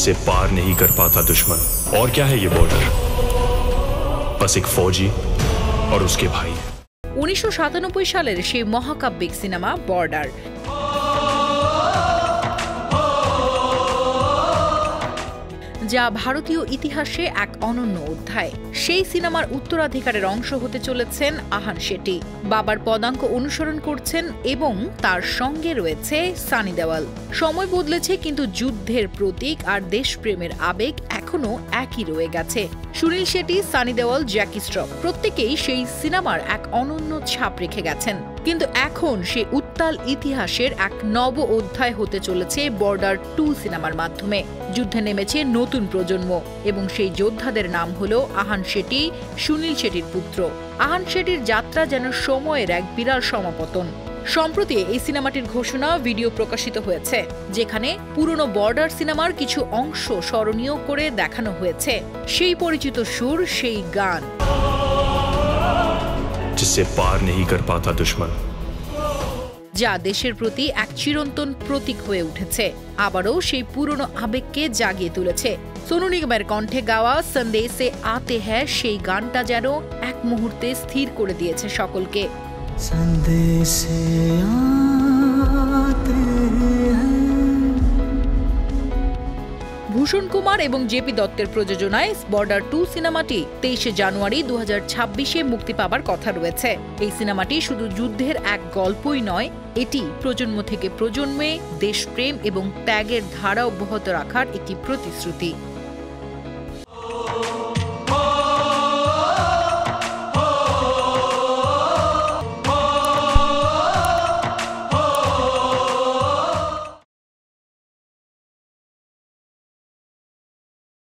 जिसे पार नहीं कर पाता दुश्मन। और क्या है ये बॉर्डर? बस एक फौजी और उसके भाई। 1997 সালের সেই মহাকাব্যিক সিনেমা বর্ডার। যা ভারতীয় ইতিহাসে এক অনন্য অধ্যায়। সেই সিনেমার উত্তরাধিকারের অংশ হতে চলেছেন আহান শেঠি। বাবার পদাঙ্ক অনুসরণ করছেন এবং তার সঙ্গে রয়েছে সানি দেওয়াল। সময় বদলেছে, কিন্তু যুদ্ধের প্রতীক আর দেশপ্রেমের আবেগ এখনো একই রয়ে গেছে। সুনীল শেঠি, সানি দেওয়াল, জ্যাকি শ্রফ প্রত্যেকেই সেই সিনেমার এক অনন্য ছাপ রেখে গেছেন। কিন্তু এখন সেই উত্তাল ইতিহাসের এক নব অধ্যায় হতে চলেছে বর্ডার 2 সিনেমার মাধ্যমে। যুদ্ধে নেমেছে নতুন প্রজন্ম এবং সেই যোদ্ধাদের নাম হলো আহান শেঠি, সুনীল শেঠির পুত্র। আহান শেঠির যাত্রা যেন সময়ের এক বিরাট সমাপতন। সম্প্রতি এই সিনেমাটির ঘোষণা ভিডিও প্রকাশিত হয়েছে, যেখানে পুরনো বর্ডার সিনেমার কিছু অংশ স্মরণীয় করে দেখানো হয়েছে। সেই পরিচিত সুর, সেই গান, जिसे पार नहीं कर पाता दुश्मन, যা দেশের প্রতি এক চিরন্তন প্রতীক হয়ে উঠেছে। আবারও সেই পুরনো আবেগকে জাগিয়ে তুলেছে। সোনু নিগমের কণ্ঠে গাওয়া সন্দেশে আতে হ্যায় সেই গানটা যেন এক মুহূর্তে স্থির করে দিয়েছে সকলকে। সন্দেশে আতে ভূষণ কুমার এবং জেপি দত্তের প্রযোজনায় বর্ডার 2 সিনেমাটি 23 জানুয়ারি 2026-এ মুক্তি পাবার কথা রয়েছে। এই সিনেমাটি শুধু যুদ্ধের এক গল্পই নয়, এটি প্রজন্ম থেকে প্রজন্মে দেশপ্রেম এবং ত্যাগের ধারা অব্যাহত রাখার একটি প্রতিশ্রুতি।